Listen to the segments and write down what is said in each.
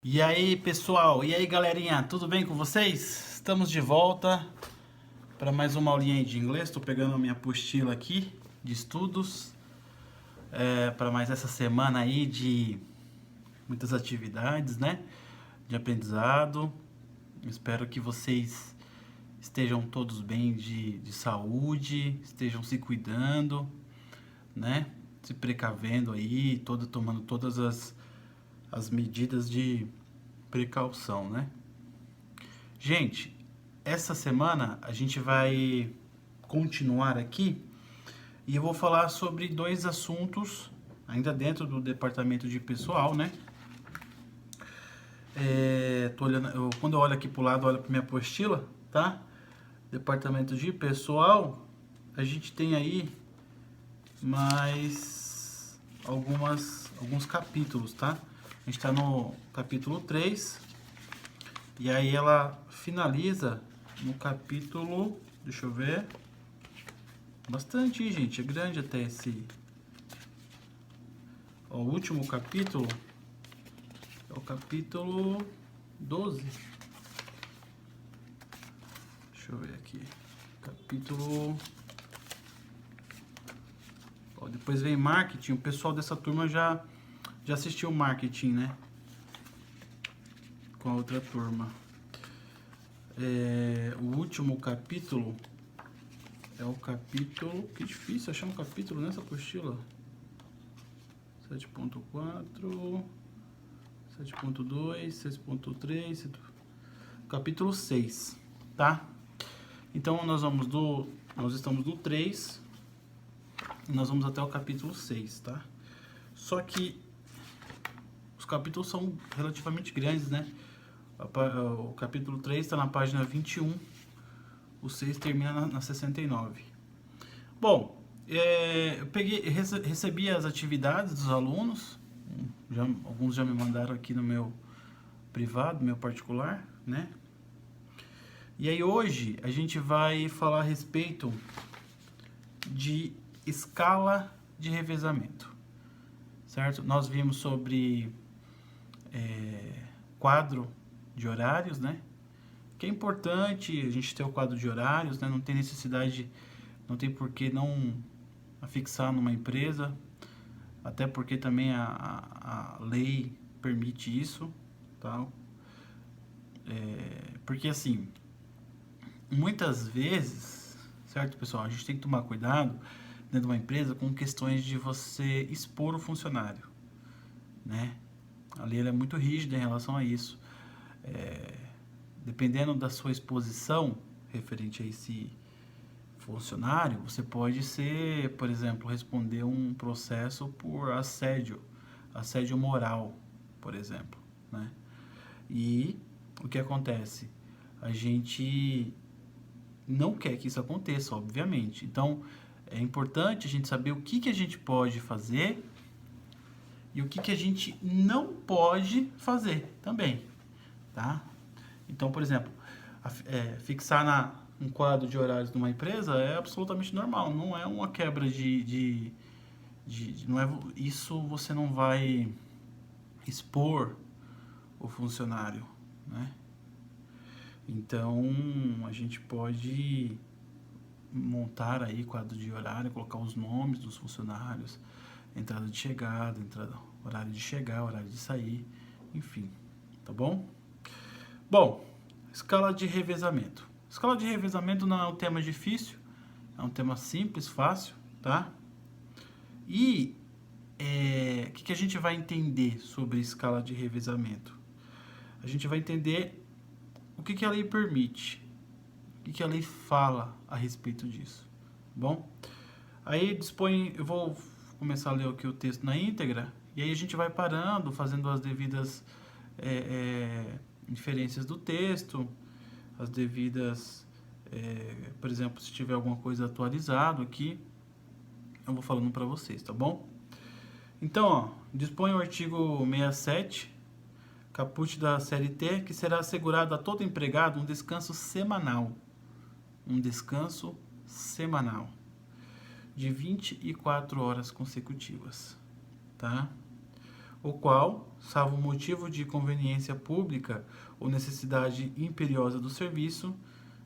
E aí, pessoal? E aí, galerinha? Tudo bem com vocês? Estamos de volta para mais uma aulinha aí de inglês. Estou pegando a minha apostila aqui de estudos para mais essa semana aí de muitas atividades, né? De aprendizado. Espero que vocês estejam todos bem de saúde, estejam se cuidando, né? Se precavendo aí, tomando todas as medidas de precaução, né? Gente, essa semana a gente vai continuar aqui e eu vou falar sobre dois assuntos, ainda dentro do departamento de pessoal, né? Tô olhando, quando eu olho aqui pro lado, olho para minha apostila, tá? Departamento de pessoal, a gente tem aí mais alguns capítulos, tá? A gente está no capítulo 3 e aí ela finaliza no capítulo, deixa eu ver, bastante, gente, é grande até esse. Ó, o último capítulo é o capítulo 12. Deixa eu ver aqui. Capítulo. Ó, depois vem marketing. O pessoal dessa turma já assistiu marketing, né? Com a outra turma. O último capítulo é o capítulo. Que difícil achar um capítulo nessa apostila. 7.4, 7.2, 6.3, capítulo 6, tá? Então nós estamos no 3 e nós vamos até o capítulo 6, tá? Só que os capítulos são relativamente grandes, né? O capítulo 3 está na página 21, o 6 termina na 69. Bom, eu recebi as atividades dos alunos, alguns já me mandaram aqui no meu privado, meu particular, né? E aí hoje a gente vai falar a respeito de escala de revezamento, certo? Nós vimos sobre quadro de horários, né? Que é importante a gente ter o quadro de horários, né? Não tem necessidade, não tem por que não afixar numa empresa, até porque também a lei permite isso, tá? Porque assim, muitas vezes, certo, pessoal, a gente tem que tomar cuidado dentro de uma empresa com questões de você expor o funcionário, né? A lei ela é muito rígida em relação a isso. Dependendo da sua exposição referente a esse funcionário, você pode ser, por exemplo, responder um processo por assédio moral, por exemplo, né? E o que acontece? A gente não quer que isso aconteça, obviamente. Então, é importante a gente saber o que a gente pode fazer e o que a gente não pode fazer também, tá? Então, por exemplo, fixar um quadro de horários numa empresa é absolutamente normal, não é uma quebra não é, isso você não vai expor o funcionário, né? Então, a gente pode montar aí quadro de horário, colocar os nomes dos funcionários, entrada de chegada, horário de chegar, horário de sair, enfim, tá bom? Bom, escala de revezamento. Escala de revezamento não é um tema difícil, é um tema simples, fácil, tá? E o que a gente vai entender sobre escala de revezamento? A gente vai entender o que a lei permite, o que a lei fala a respeito disso, bom? Aí eu vou começar a ler aqui o texto na íntegra, e aí a gente vai parando, fazendo as devidas inferências do texto, as devidas, por exemplo, se tiver alguma coisa atualizado aqui, eu vou falando para vocês, tá bom? Então, ó, dispõe o artigo 67, caput da CLT, que será assegurado a todo empregado um descanso semanal. Um descanso semanal de 24 horas consecutivas, tá? o qual, salvo motivo de conveniência pública ou necessidade imperiosa do serviço,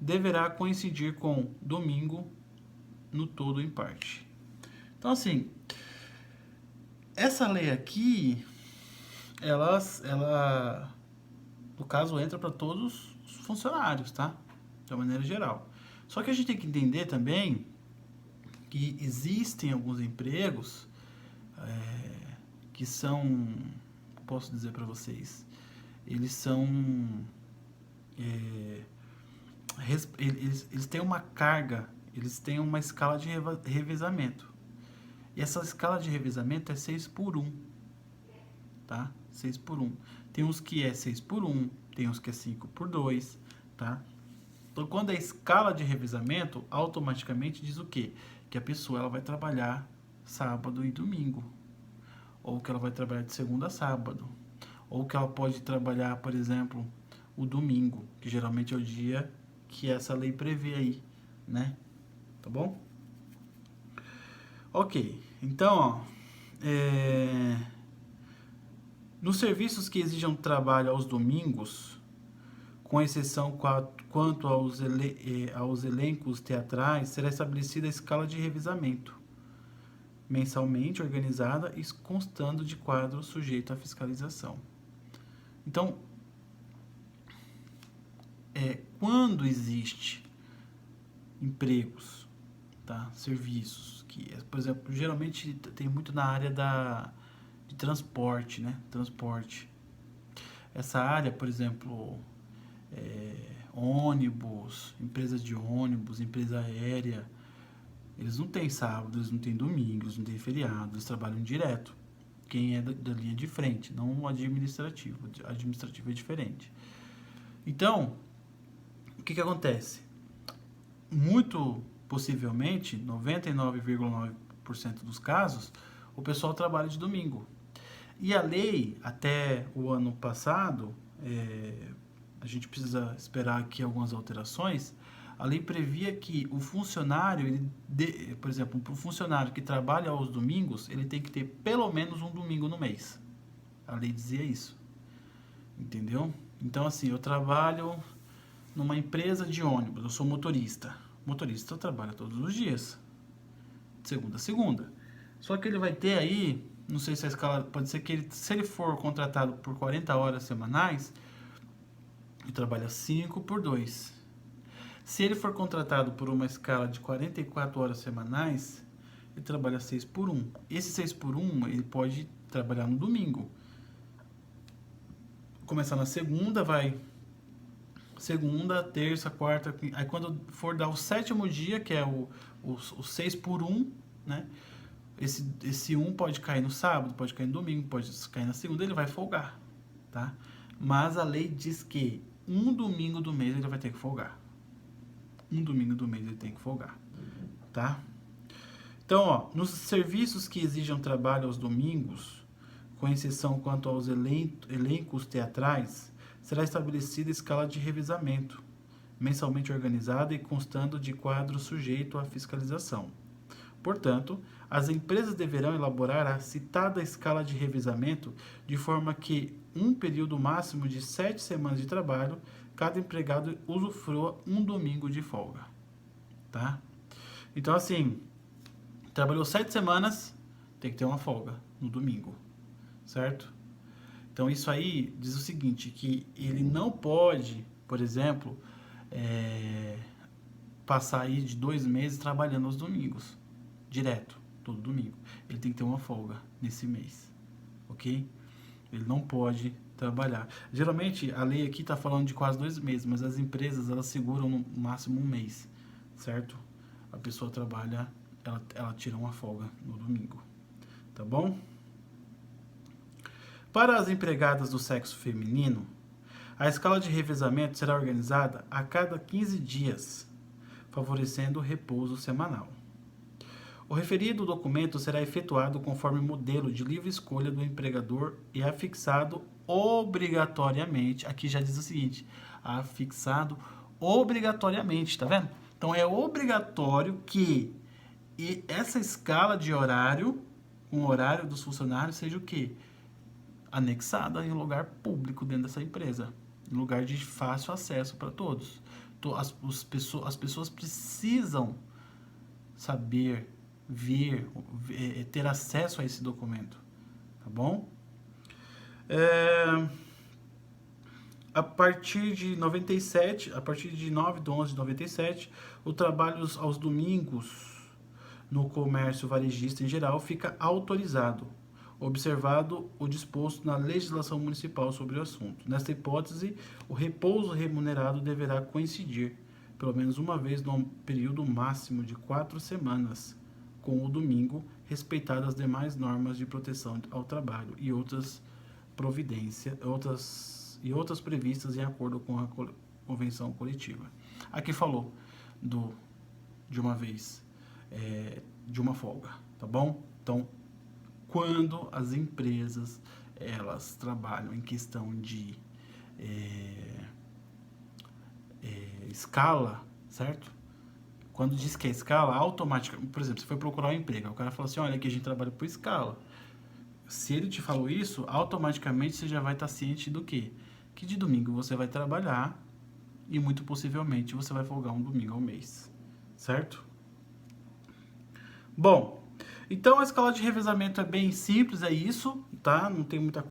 deverá coincidir com domingo no todo ou em parte. Então, assim, essa lei aqui, ela no caso, entra para todos os funcionários, tá? De uma maneira geral. Só que a gente tem que entender também que existem alguns empregos que são, posso dizer para vocês, eles são, eles têm uma carga, eles têm uma escala de revezamento. E essa escala de revezamento é 6 por 1, tá? 6 por 1. Tem uns que é 6 por 1, tem uns que é 5 por 2, tá? Então, quando é escala de revezamento, automaticamente diz o quê? Que a pessoa ela vai trabalhar sábado e domingo. Ou que ela vai trabalhar de segunda a sábado. Ou que ela pode trabalhar, por exemplo, o domingo, que geralmente é o dia que essa lei prevê aí, né? Tá bom? Ok, então, ó, nos serviços que exijam trabalho aos domingos, com exceção quanto aos elencos teatrais, será estabelecida a escala de revezamento, mensalmente organizada e constando de quadro sujeito à fiscalização. Então, quando existe empregos, tá? Serviços, que, por exemplo, geralmente tem muito na área de transporte, né? Transporte. Essa área, por exemplo, ônibus, empresas de ônibus, empresa aérea, eles não têm sábado, eles não têm domingo, eles não têm feriado, eles trabalham direto. Quem é da linha de frente, não o administrativo. O administrativo é diferente. Então, o que acontece? Muito possivelmente, 99,9% dos casos, o pessoal trabalha de domingo. E a lei, até o ano passado, a gente precisa esperar aqui algumas alterações, a lei previa que o funcionário, por exemplo, um funcionário que trabalha aos domingos, ele tem que ter pelo menos um domingo no mês. A lei dizia isso. Entendeu? Então, assim, eu trabalho numa empresa de ônibus, eu sou motorista. Motorista trabalha todos os dias, de segunda a segunda. Só que ele vai ter aí, não sei se a escala, pode ser que ele, se ele for contratado por 40 horas semanais, ele trabalha 5 por 2. Se ele for contratado por uma escala de 44 horas semanais, ele trabalha 6 por 1. Esse 6 por 1, ele pode trabalhar no domingo. Começar na segunda, vai segunda, terça, quarta, aí quando for dar o 7º dia, que é o 6 por 1, né? Esse 1 pode cair no sábado, pode cair no domingo, pode cair na segunda, ele vai folgar, tá? Mas a lei diz que um domingo do mês ele vai ter que folgar. Um domingo do mês ele tem que folgar, tá? Então, ó, nos serviços que exijam trabalho aos domingos, com exceção quanto aos elencos teatrais, será estabelecida escala de revezamento, mensalmente organizada e constando de quadro sujeito à fiscalização. Portanto, as empresas deverão elaborar a citada escala de revezamento de forma que, um período máximo de 7 semanas de trabalho, cada empregado usufrua um domingo de folga. Tá? Então, assim, trabalhou 7 semanas, tem que ter uma folga no domingo, certo? Então, isso aí diz o seguinte, que ele não pode, por exemplo, passar aí de 2 meses trabalhando aos domingos, direto, todo domingo. Ele tem que ter uma folga nesse mês, ok? Ele não pode trabalhar. Geralmente, a lei aqui está falando de quase 2 meses, mas as empresas, elas seguram no máximo um mês, certo? A pessoa trabalha, ela tira uma folga no domingo, tá bom? Para as empregadas do sexo feminino, a escala de revezamento será organizada a cada 15 dias, favorecendo o repouso semanal. O referido documento será efetuado conforme modelo de livre escolha do empregador e afixado obrigatoriamente. Aqui já diz o seguinte, afixado obrigatoriamente, tá vendo? Então é obrigatório que essa escala de horário, com o horário dos funcionários, seja o quê? anexada em um lugar público dentro dessa empresa, em lugar de fácil acesso para todos. As pessoas precisam saber, ver, ter acesso a esse documento, tá bom? A partir de 97, a partir de 9/11/97, o trabalho aos domingos no comércio varejista em geral fica autorizado, observado o disposto na legislação municipal sobre o assunto. Nesta hipótese, o repouso remunerado deverá coincidir, pelo menos uma vez no período máximo de 4 semanas, com o domingo, respeitadas as demais normas de proteção ao trabalho e outras providências, outras previstas em acordo com a convenção coletiva. Aqui falou de uma vez, de uma folga, tá bom? Então, quando as empresas elas trabalham em questão de escala, certo? Quando diz que é escala, automaticamente, por exemplo, você foi procurar um emprego, o cara fala assim, olha, aqui a gente trabalha por escala. Se ele te falou isso, automaticamente você já vai estar ciente do quê? Que de domingo você vai trabalhar e muito possivelmente você vai folgar um domingo ao mês, certo? Bom, então a escala de revezamento é bem simples, é isso, tá? Não tem muita